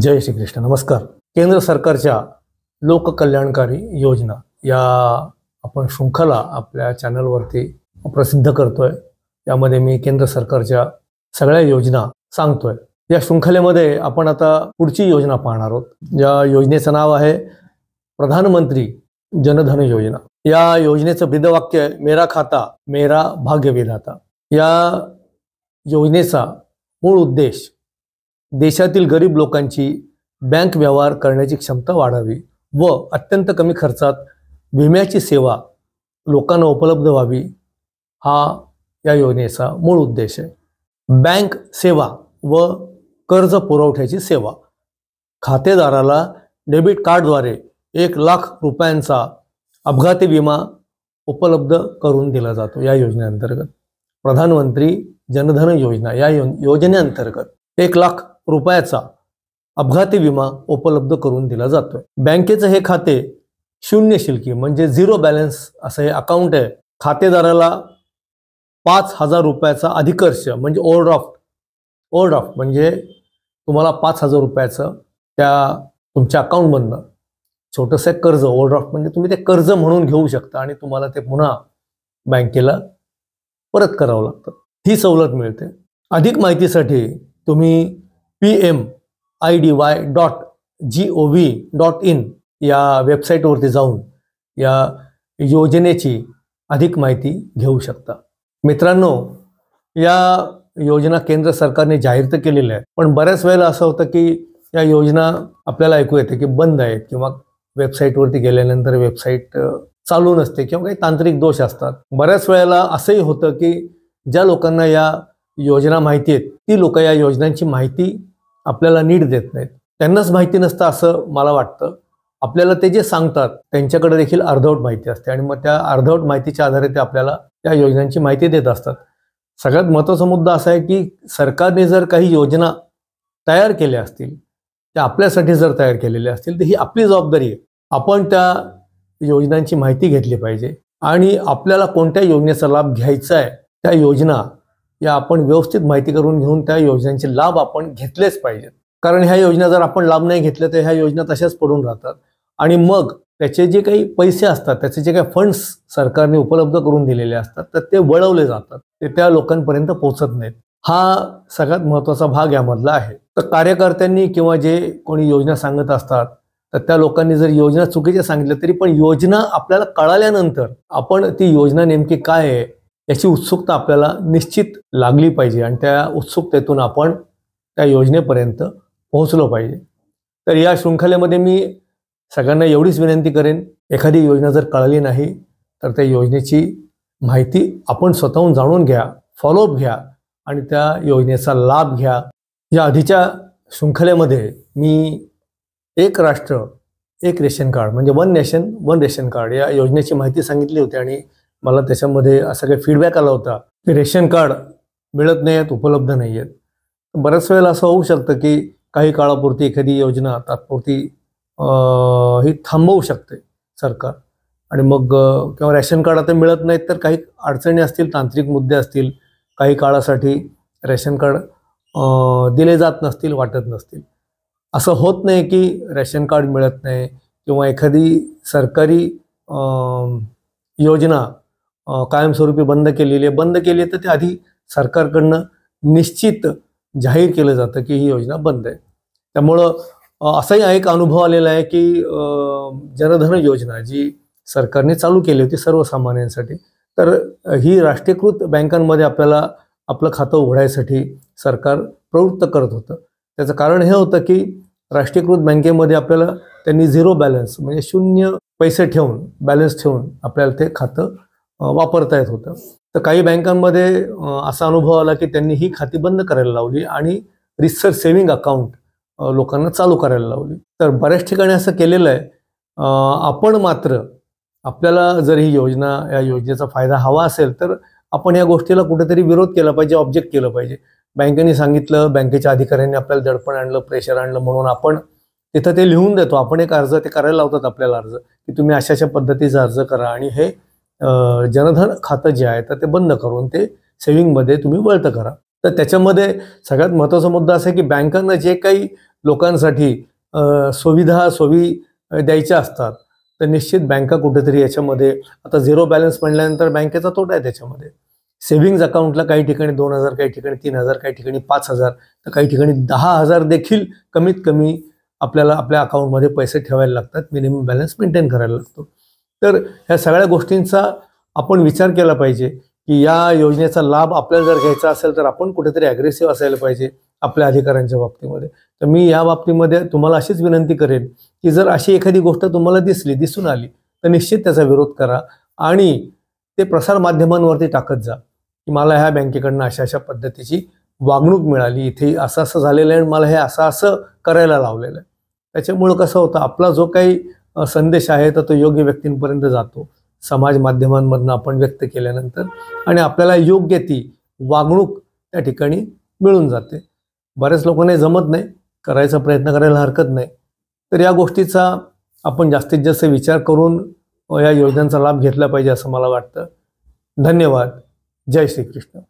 जय श्री कृष्ण. नमस्कार. केंद्र सरकारच्या लोककल्याणकारी योजना या आपण शृंखला आपल्या चॅनलवरती प्रसिद्ध करतोय. यामध्ये मी केंद्र सरकारच्या सगळ्या योजना सांगतोय. या शृंखलेमध्ये आपण आता पुढची योजना पाहणार आहोत. या योजनेचं नाव आहे प्रधानमंत्री जनधन योजना. या योजनेचं ब्रीदवाक्य आहे मेरा खाता मेरा भाग्य विधाता. या योजनेचा मूळ उद्देश देशातील गरीब लोकांची बँक व्यवहार करण्याची क्षमता वाढावी व अत्यंत कमी खर्चात विम्याची सेवा लोकांना उपलब्ध व्हावी हा या योजनेचा मूळ उद्देश आहे. बँक सेवा व कर्ज पुरवठ्याची सेवा. खातेदाराला डेबिट कार्डद्वारे 1,00,000 रुपयांचा अपघाती विमा उपलब्ध करून दिला जातो. या योजनेअंतर्गत प्रधानमंत्री जनधन योजना या योजनेअंतर्गत 1,00,000 रुपयाचा अपघाती विमा उपलब्ध करून दिला जातोय. बँकेचं हे खाते शून्य शिल्लकी म्हणजे झिरो बॅलन्स असं हे अकाउंट आहे. खातेदाराला 5,000 रुपयाचा अधिकर्ष म्हणजे ओव्हरड्राफ्ट म्हणजे तुम्हाला 5,000 रुपयाचं त्या तुमच्या अकाउंटमधनं छोटंसं कर्ज, ओव्हरड्राफ्ट म्हणजे तुम्ही ते कर्ज म्हणून घेऊ शकता आणि तुम्हाला ते पुन्हा बँकेला परत करावं लागतं. ही सवलत मिळते. अधिक माहितीसाठी तुम्ही pmidy.gov.in या वेबसाईटवरती जाऊन या योजनेची अधिक माहिती घेऊ शकता. मित्रांनो, या योजना केंद्र सरकारने जाहीर तर केलेल्या आहेत, पण बऱ्याच वेळेला असं होतं की या योजना आपल्याला ऐकू येते की बंद आहेत किंवा वेबसाईटवरती गेल्यानंतर वेबसाईट चालू नसते किंवा काही तांत्रिक दोष असतात. बऱ्याच वेळेला असंही होतं की ज्या लोकांना या योजना माहिती आहेत ती लोक या योजनांची माहिती आपल्याला नीट देत नाहीत. त्यांनाच माहिती नसतं असं मला वाटतं. आपल्याला ते जे सांगतात त्यांच्याकडे देखील अर्धवट माहिती असते आणि मग त्या अर्धवट माहितीच्या आधारे ते आपल्याला त्या योजनांची माहिती देत असतात. सगळ्यात महत्त्वाचा मुद्दा असा आहे की सरकारने जर काही योजना तयार केल्या असतील, त्या आपल्यासाठी जर तयार केलेल्या असतील तर ही आपली जबाबदारी आहे. आपण त्या योजनांची माहिती घेतली पाहिजे आणि आपल्याला कोणत्या योजनेचा लाभ घ्यायचा आहे त्या योजना या आपण व्यवस्थित माहिती करून घेऊन त्या योजनांचे लाभ आपण घेतलेच पाहिजेत. कारण ह्या योजना जर आपण लाभ नाही घेतले तर ह्या योजना तशाच पडून राहतात आणि मग त्याचे जे काही पैसे असतात, त्याचे जे काही फंड्स सरकारने उपलब्ध करून दिलेले असतात तर ते वळवले जातात, ते त्या लोकांपर्यंत पोहोचत नाहीत. हा सगळ्यात महत्त्वाचा भाग यामधला आहे. तर कार्यकर्त्यांनी किंवा जे कोणी योजना सांगत असतात तर त्या लोकांनी जर योजना चुकीच्या सांगितल्या तरी पण योजना आपल्याला कळाल्यानंतर आपण ती योजना नेमकी काय आहे याची उत्सुकता आपल्याला निश्चित लागली पाहिजे आणि त्या उत्सुकतेतून आपण त्या योजनेपर्यंत पोहोचलो पाहिजे. तर या शृंखलेमध्ये मी सगळ्यांना एवढीच विनंती करेन, एखादी योजना जर कळली नाही तर त्या योजनेची माहिती आपण स्वतःहून जाणून घ्या, फॉलोअप घ्या आणि त्या योजनेचा लाभ घ्या. या आधीच्या शृंखलेमध्ये मी एक राष्ट्र एक रेशन कार्ड म्हणजे one nation one ration card या योजनेची माहिती सांगितली होती आणि मला त्याच्यामध्ये असा काही फीडबॅक आला होता की रेशन कार्ड मिळत नाही आहेत, उपलब्ध नाही आहेत. बऱ्याच वेळेला असं होऊ शकतं की काही काळापुरती एखादी योजना तात्पुरती ही थांबवू शकते सरकार आणि मग किंवा रेशन कार्ड आता मिळत नाहीत तर काही अडचणी असतील, तांत्रिक मुद्दे असतील, काही काळासाठी रेशन कार्ड दिले जात नसतील, वाटत नसतील. असं होत नाही की रेशन कार्ड मिळत नाही किंवा एखादी सरकारी योजना कायमस्वरूपी बंद केली आहे तर ते आधी सरकारकडनं निश्चित जाहीर केलं जातं की ही योजना बंद आहे. त्यामुळं असाही एक अनुभव आलेला आहे की जनधन योजना जी सरकारने चालू केली होती सर्वसामान्यांसाठी, तर ही राष्ट्रीयकृत बँकांमध्ये आपल्याला आपलं खातं उघडायसाठी सरकार प्रवृत्त करत होतं. त्याचं कारण हे होतं की राष्ट्रीयकृत बँकेमध्ये आपल्याला त्यांनी झिरो बॅलन्स म्हणजे शून्य पैसे ठेवून, बॅलन्स ठेवून आपल्याला ते खातं वापरता येत होतं. तर काही बँकांमध्ये असा अनुभव आला की त्यांनी ही खाती बंद करायला लावली आणि रिसर्च सेव्हिंग अकाउंट लोकांना चालू करायला लावली. तर बऱ्याच ठिकाणी असं केलेलं आहे. आपण मात्र आपल्याला जर ही योजना, या योजनेचा फायदा हवा असेल तर आपण या गोष्टीला कुठेतरी विरोध केला पाहिजे, ऑब्जेक्ट केलं पाहिजे. बँकेने सांगितलं, बँकेच्या अधिकाऱ्यांनी आपल्याला दडपण आणलं, प्रेशर आणलं म्हणून आपण तिथं ते लिहून देतो. आपण एक अर्ज ते करायला लावतात आपल्याला अर्ज की तुम्ही अशा पद्धतीचा अर्ज करा आणि हे जनधन खातं जे आहे तर ते बंद करून ते सेव्हिंगमध्ये तुम्ही वळतं करा. तर त्याच्यामध्ये सगळ्यात महत्त्वाचा मुद्दा असा आहे की बँकांना जे काही लोकांसाठी सोयी द्यायच्या असतात, तर निश्चित बँका कुठेतरी याच्यामध्ये, आता झिरो बॅलन्स म्हणल्यानंतर बँकेचा तोटा आहे त्याच्यामध्ये. सेव्हिंग्ज अकाउंटला काही ठिकाणी 2,000, काही ठिकाणी 3,000, काही ठिकाणी 5,000, तर काही ठिकाणी 10,000 देखील कमीत कमी आपल्याला आपल्या अकाउंटमध्ये पैसे ठेवायला लागतात, मिनिमम बॅलन्स मेंटेन करायला लागतो. तर ह्या सगळ्या गोष्टींचा आपण विचार केला पाहिजे की या योजनेचा लाभ आपल्याला जर घ्यायचा असेल तर आपण कुठेतरी ॲग्रेसिव्ह असायला पाहिजे आपल्या अधिकारांच्या बाबतीमध्ये. तर मी या बाबतीमध्ये तुम्हाला अशीच विनंती करेन की जर अशी एखादी गोष्ट तुम्हाला दिसून आली तर निश्चित त्याचा विरोध करा आणि ते प्रसार माध्यमांवरती टाकत जा की मला ह्या बँकेकडनं अशा पद्धतीची वागणूक मिळाली, इथे असं झालेलं आहे आणि मला हे असं करायला लावलेलं आहे. त्याच्यामुळं कसं होतं, आपला जो काही संदेश आहे तर तो योग्य व्यक्तींपर्यंत जातो समाज माध्यमांमधनं आपण व्यक्त केल्यानंतर, आणि आपल्याला योग्य ती वागणूक त्या ठिकाणी मिळून जाते. बऱ्याच लोकांना जमत नाही, करायचा प्रयत्न करायला हरकत नाही. तर या गोष्टीचा आपण जास्तीत जास्त विचार करून या योजनांचा लाभ घेतला पाहिजे असं मला वाटतं. धन्यवाद. जय श्रीकृष्ण.